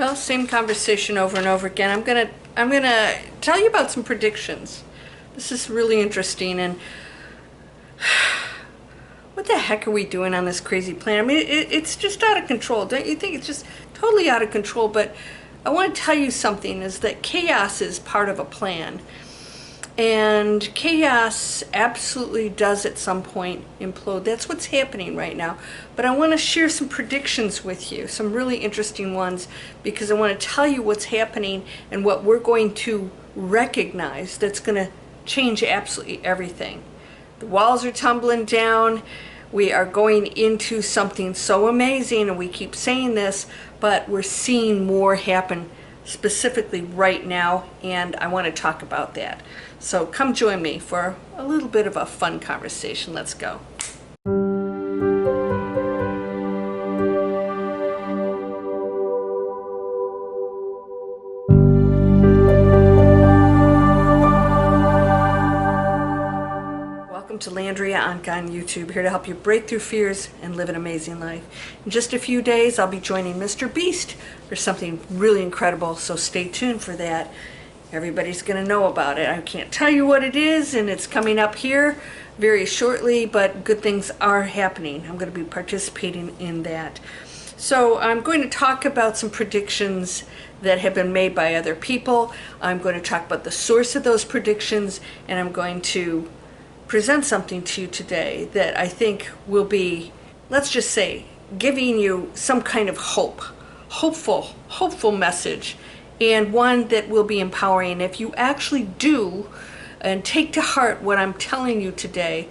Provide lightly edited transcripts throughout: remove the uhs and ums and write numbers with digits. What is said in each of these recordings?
Well, same conversation over and over again. I'm gonna tell you about some predictions. This is really interesting, and what the heck are we doing on this crazy planet? I mean, it's just out of control. Don't you think it's just totally out of control? But I want to tell you something, is that chaos is part of a plan. And chaos absolutely does at some point implode. That's what's happening right now. But I want to share some predictions with you, some really interesting ones, because I want to tell you what's happening and what we're going to recognize that's going to change absolutely everything. The walls are tumbling down. We are going into something so amazing, and we keep saying this, but we're seeing more happen specifically right now, and I want to talk about that. So come join me for a little bit of a fun conversation. Let's go. Welcome to Landria, Onkka on YouTube, here to help you break through fears and live an amazing life. In just a few days, I'll be joining Mr. Beast for something really incredible, so stay tuned for that. Everybody's going to know about it. I can't tell you what it is, and it's coming up here very shortly, but good things are happening. I'm going to be participating in that. So I'm going to talk about some predictions that have been made by other people. I'm going to talk about the source of those predictions, and I'm going to present something to you today that I think will be, let's just say, giving you some kind of hopeful message, and one that will be empowering. If you actually do and take to heart what I'm telling you today,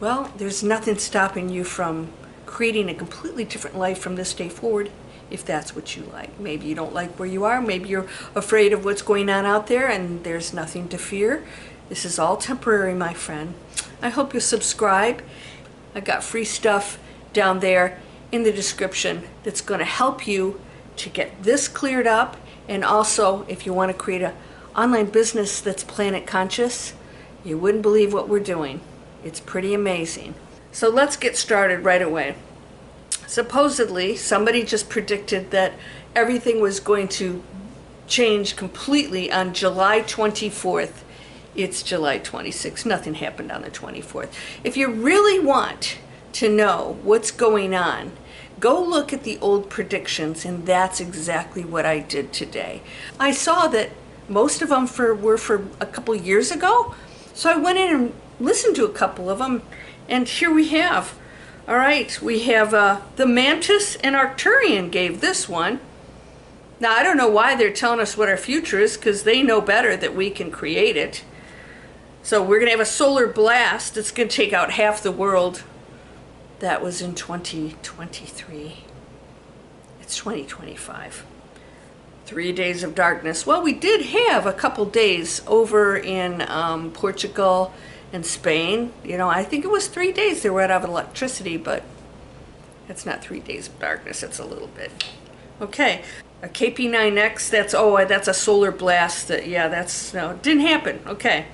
well, there's nothing stopping you from creating a completely different life from this day forward, if that's what you like. Maybe you don't like where you are. Maybe you're afraid of what's going on out there, and there's nothing to fear. This is all temporary, my friend. I hope you'll subscribe. I got free stuff down there in the description that's going to help you to get this cleared up. And also, if you want to create an online business that's planet conscious, you wouldn't believe what we're doing. It's pretty amazing. So let's get started right away. Supposedly, somebody just predicted that everything was going to change completely on July 24th. It's July 26th. Nothing happened on the 24th. If you really want to know what's going on, go look at the old predictions, and that's exactly what I did today. I saw that most of them were for a couple years ago, so I went in and listened to a couple of them, and here we have. All right, we have the Mantis and Arcturian gave this one. Now, I don't know why they're telling us what our future is, because they know better that we can create it. So we're going to have a solar blast that's going to take out half the world. That was in 2023. It's 2025. 3 days of darkness. Well, we did have a couple days over in Portugal and Spain. You know, I think it was 3 days they were out of electricity, but that's not 3 days of darkness. It's a little bit. Okay, a KP9X. That's a solar blast. No, it didn't happen. Okay,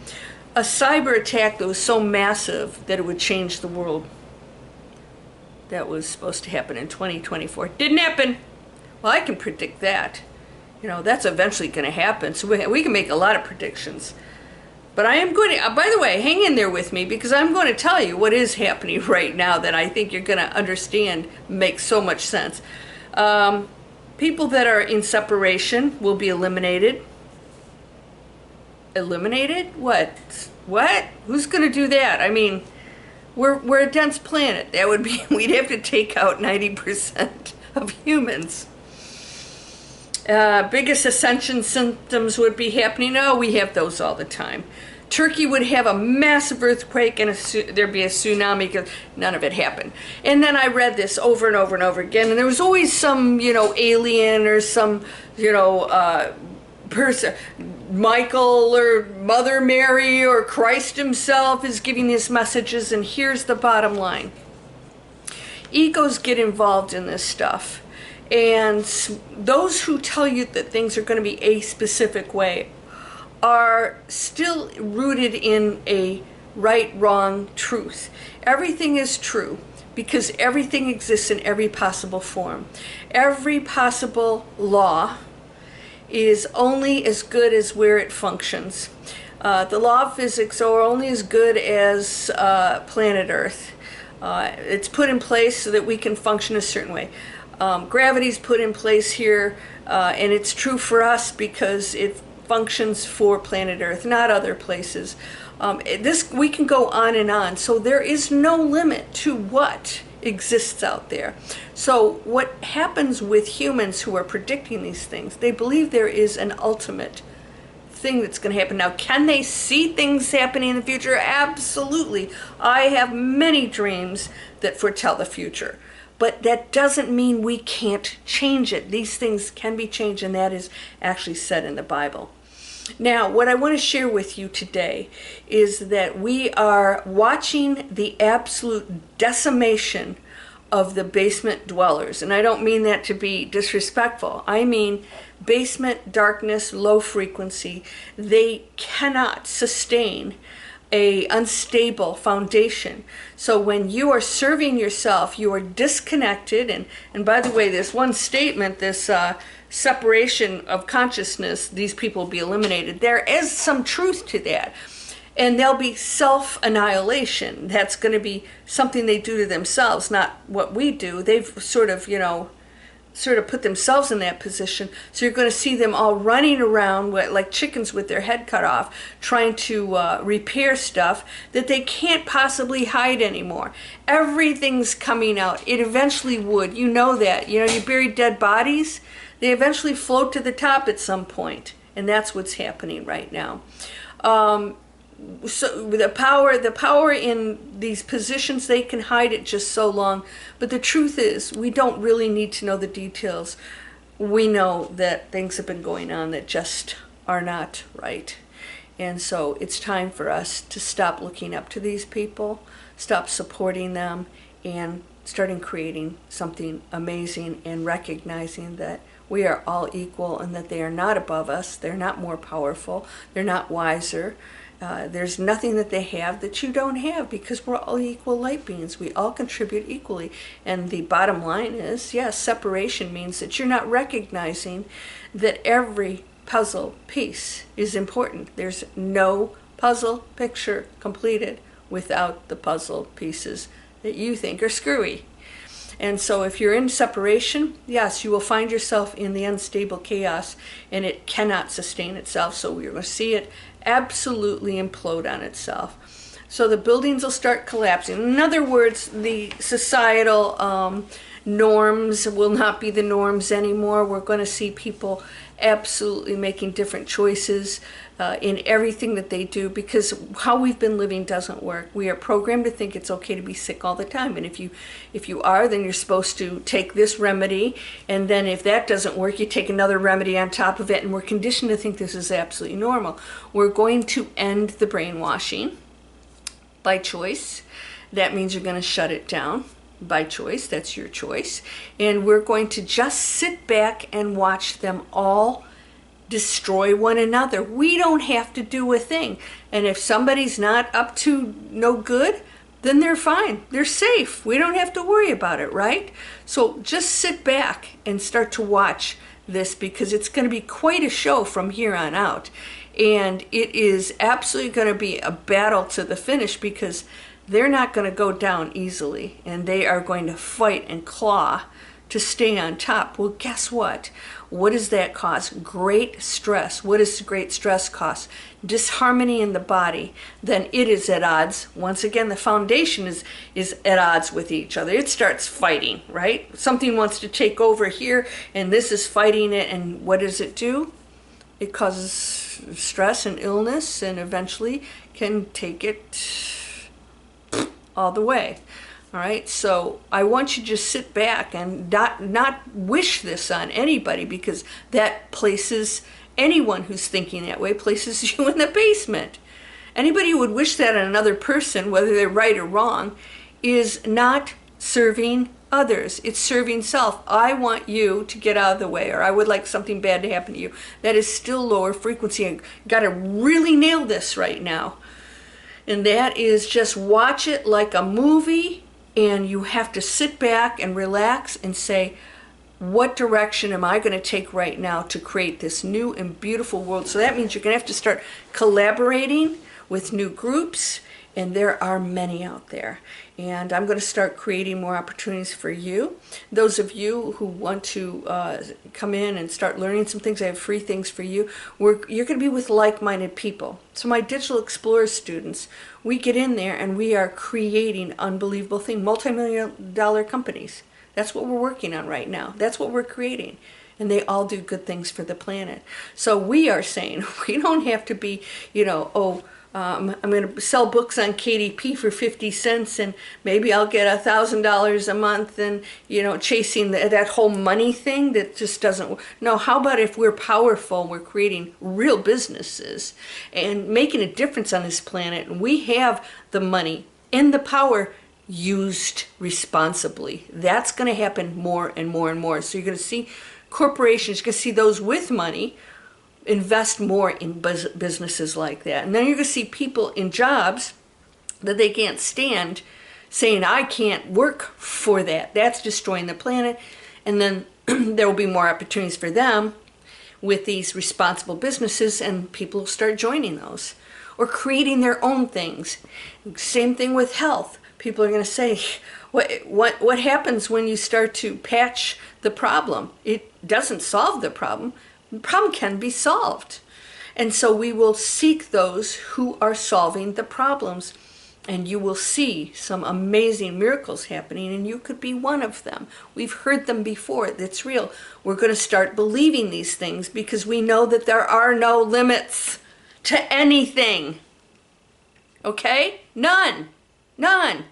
a cyber attack that was so massive that it would change the world. That was supposed to happen in 2024. Didn't happen. Well, I can predict that. You know, that's eventually going to happen. So we can make a lot of predictions. But I am going to, by the way, hang in there with me, because I'm going to tell you what is happening right now that I think you're going to understand makes so much sense. People that are in separation will be eliminated. Eliminated? What? Who's going to do that? I mean, we're a dense planet. That would be, we'd have to take out 90% of humans. Biggest ascension symptoms would be happening. Oh, we have those all the time. Turkey would have a massive earthquake, and there'd be a tsunami, because none of it happened. And then I read this over and over and over again, and there was always some, alien or some, person, Michael or Mother Mary or Christ himself is giving these messages, and here's the bottom line. Egos get involved in this stuff, and those who tell you that things are going to be a specific way are still rooted in a right-wrong truth. Everything is true, because everything exists in every possible form. Every possible law is only as good as where it functions. The law of physics are only as good as planet Earth. It's put in place so that we can function a certain way. Gravity's put in place here, and it's true for us because it functions for planet Earth, not other places. We can go on and on. So there is no limit to what exists out there. So what happens with humans who are predicting these things, they believe there is an ultimate thing that's going to happen. Now, can they see things happening in the future? Absolutely. I have many dreams that foretell the future. But that doesn't mean we can't change it. These things can be changed, and that is actually said in the Bible. Now, what I want to share with you today is that we are watching the absolute decimation of the basement dwellers. And I don't mean that to be disrespectful. I mean basement, darkness, low frequency. They cannot sustain a unstable foundation. So when you are serving yourself, you are disconnected. And by the way, there's one statement, this separation of consciousness, these people will be eliminated. There is some truth to that. And there'll be self-annihilation. That's going to be something they do to themselves, not what we do. They've sort of put themselves in that position. So you're going to see them all running around like chickens with their head cut off, trying to repair stuff that they can't possibly hide anymore. Everything's coming out. It eventually would. You know that. You bury dead bodies, they eventually float to the top at some point. And that's what's happening right now. So the power in these positions, they can hide it just so long. But the truth is, we don't really need to know the details. We know that things have been going on that just are not right. And so it's time for us to stop looking up to these people, stop supporting them, and starting creating something amazing and recognizing that we are all equal and that they are not above us, they're not more powerful, they're not wiser. There's nothing that they have that you don't have, because we're all equal light beings. We all contribute equally. And the bottom line is, yes, separation means that you're not recognizing that every puzzle piece is important. There's no puzzle picture completed without the puzzle pieces that you think are screwy. And so if you're in separation, yes, you will find yourself in the unstable chaos, and it cannot sustain itself. So we're going to see it absolutely implode on itself. So the buildings will start collapsing. In other words, the societal norms will not be the norms anymore. We're going to see people absolutely making different choices in everything that they do, because how we've been living doesn't work. We are programmed to think it's okay to be sick all the time, and if you are, then you're supposed to take this remedy, and then if that doesn't work, you take another remedy on top of it, and we're conditioned to think this is absolutely normal. We're going to end the brainwashing by choice. That means you're going to shut it down by choice. That's your choice. And we're going to just sit back and watch them all destroy one another. We don't have to do a thing. And if somebody's not up to no good, then they're fine. They're safe. We don't have to worry about it, right? So just sit back and start to watch this, because it's going to be quite a show from here on out. And it is absolutely going to be a battle to the finish, because they're not going to go down easily, and they are going to fight and claw to stay on top. Well, guess what? What does that cause? Great stress. What does great stress cause? Disharmony in the body. Then it is at odds. Once again, the foundation is at odds with each other. It starts fighting, right? Something wants to take over here, and this is fighting it, and what does it do? It causes stress and illness, and eventually can take it all the way. All right, so I want you to just sit back and not wish this on anybody, because that places anyone who's thinking that way, places you in the basement. Anybody who would wish that on another person, whether they're right or wrong, is not serving others. It's serving self. I want you to get out of the way, or I would like something bad to happen to you. That is still lower frequency. I got to really nail this right now. And that is just watch it like a movie And you have to sit back and relax and say, what direction am I going to take right now to create this new and beautiful world? So that means you're going to have to start collaborating with new groups, and there are many out there. And I'm going to start creating more opportunities for you. Those of you who want to come in and start learning some things, I have free things for you. You're going to be with like-minded people. So my Digital Explorer students, we get in there and we are creating unbelievable things, multi-million-dollar companies. That's what we're working on right now. That's what we're creating. And they all do good things for the planet. So we are saying we don't have to be, I'm going to sell books on KDP for 50 cents and maybe I'll get $1,000 a month and, chasing that whole money thing that just doesn't work. No, how about if we're powerful, we're creating real businesses and making a difference on this planet, and we have the money and the power used responsibly. That's going to happen more and more and more. So you're going to see corporations, you're going to see those with money invest more in businesses like that. And then you're going to see people in jobs that they can't stand saying, I can't work for that. That's destroying the planet. And then there will be more opportunities for them with these responsible businesses, and people will start joining those or creating their own things. Same thing with health. People are going to say, what happens when you start to patch the problem? It doesn't solve the problem. The problem can be solved. And so we will seek those who are solving the problems. And you will see some amazing miracles happening, and you could be one of them. We've heard them before. It's real. We're going to start believing these things because we know that there are no limits to anything. Okay? None. None.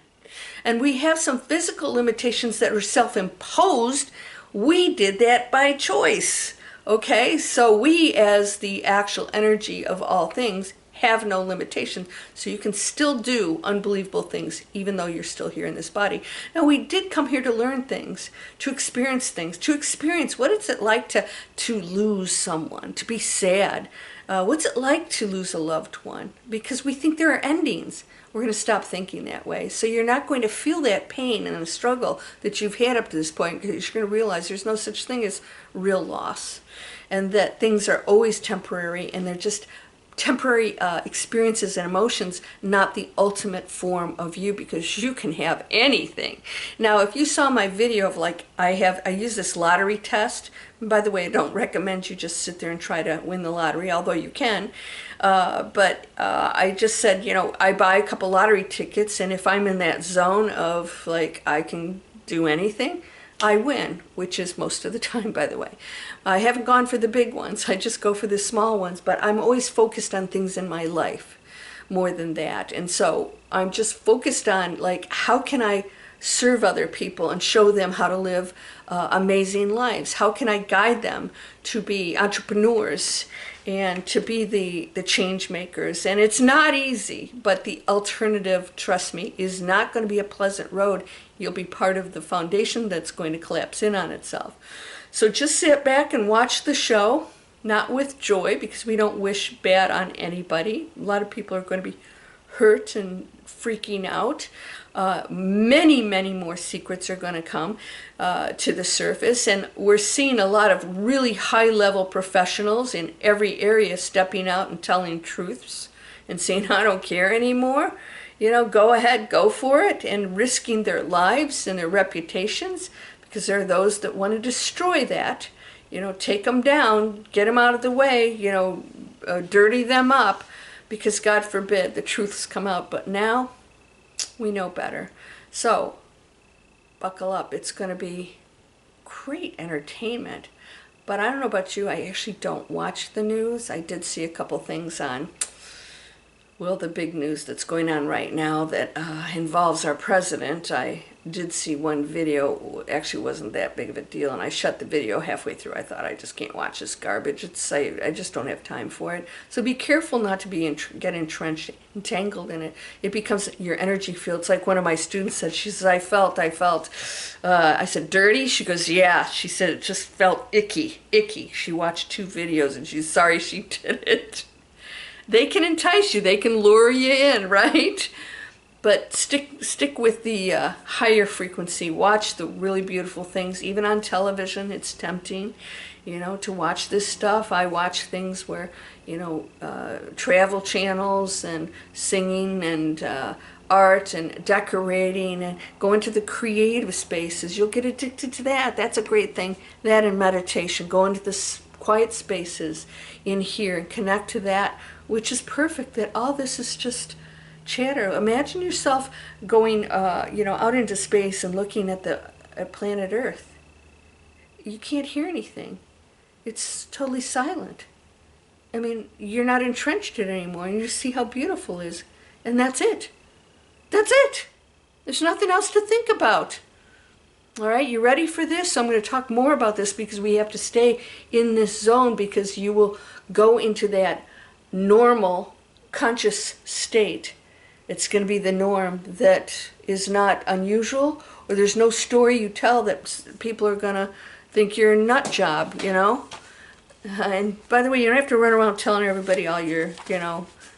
And we have some physical limitations that are self-imposed. We did that by choice. Okay, so we, as the actual energy of all things, have no limitation. So you can still do unbelievable things, even though you're still here in this body. Now, we did come here to learn things, to experience things, to experience what is it like to lose someone, to be sad. What's it like to lose a loved one? Because we think there are endings. We're going to stop thinking that way. So you're not going to feel that pain and the struggle that you've had up to this point, because you're going to realize there's no such thing as real loss, and that things are always temporary, and they're just temporary experiences and emotions, not the ultimate form of you, because you can have anything. Now, if you saw my video of I use this lottery test. And by the way, I don't recommend you just sit there and try to win the lottery, although you can. But I just said, I buy a couple lottery tickets, and if I'm in that zone of I can do anything, I win, which is most of the time, by the way. I haven't gone for the big ones. I just go for the small ones, but I'm always focused on things in my life more than that. And so I'm just focused on how can I serve other people and show them how to live amazing lives? How can I guide them to be entrepreneurs and to be the change makers? And it's not easy, but the alternative, trust me, is not going to be a pleasant road. You'll be part of the foundation that's going to collapse in on itself. So just sit back and watch the show, not with joy, because we don't wish bad on anybody. A lot of people are going to be hurt and freaking out. Many, many more secrets are going to come to the surface, and we're seeing a lot of really high-level professionals in every area stepping out and telling truths and saying, I don't care anymore. Go ahead, go for it, and risking their lives and their reputations, because there are those that want to destroy that. Take them down, get them out of the way, dirty them up, because God forbid the truths come out. But now we know better. So buckle up. It's going to be great entertainment. But I don't know about you, I actually don't watch the news. I did see a couple things on, the big news that's going on right now that involves our president. I did see one video, actually wasn't that big of a deal, and I shut the video halfway through. I thought, I just can't watch this garbage. I just don't have time for it. So be careful not to get entrenched, entangled in it. It becomes your energy field. It's like one of my students said. She says, I felt. I said, dirty? She goes, yeah. She said it just felt icky. She watched 2 videos and she's sorry she did it. They can entice you. They can lure you in, right? But stick with the higher frequency. Watch the really beautiful things. Even on television, it's tempting, to watch this stuff. I watch things where, travel channels and singing and art and decorating, and go into the creative spaces. You'll get addicted to that. That's a great thing. That and meditation. Go into the quiet spaces in here and connect to that, which is perfect. That all this is just chatter. Imagine yourself going, out into space and looking at planet Earth. You can't hear anything. It's totally silent. I mean, you're not entrenched in it anymore, and you see how beautiful it is. And that's it. That's it. There's nothing else to think about. All right, you ready for this? I'm going to talk more about this because we have to stay in this zone, because you will go into that normal conscious state. It's going to be the norm that is not unusual, or there's no story you tell that people are going to think you're a nut job, And by the way, you don't have to run around telling everybody all your,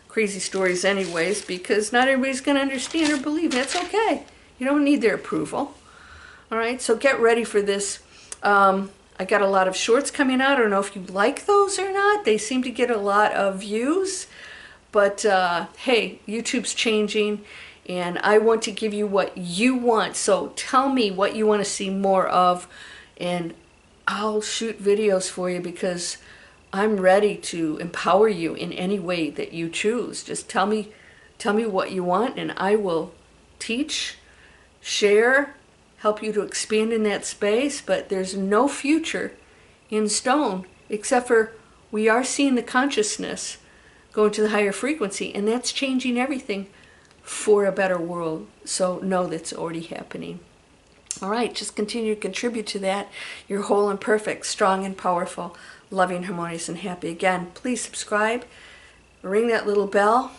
crazy stories anyways, because not everybody's going to understand or believe. That's okay. You don't need their approval. All right, so get ready for this. I got a lot of shorts coming out. I don't know if you like those or not. They seem to get a lot of views. But hey, YouTube's changing, and I want to give you what you want. So tell me what you want to see more of, and I'll shoot videos for you, because I'm ready to empower you in any way that you choose. Just tell me what you want, and I will teach, share, help you to expand in that space. But there's no future in stone, except for we are seeing the consciousness going to the higher frequency, and that's changing everything for a better world. So know that's already happening. All right, just continue to contribute to that. You're whole and perfect, strong and powerful, loving, harmonious, and happy. Again, please subscribe, ring that little bell.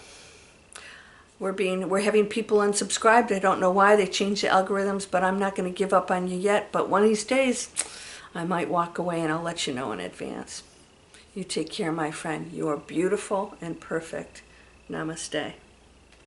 We're having people unsubscribed. I don't know why. They changed the algorithms, but I'm not going to give up on you yet. But one of these days, I might walk away, and I'll let you know in advance. You take care, my friend. You are beautiful and perfect. Namaste.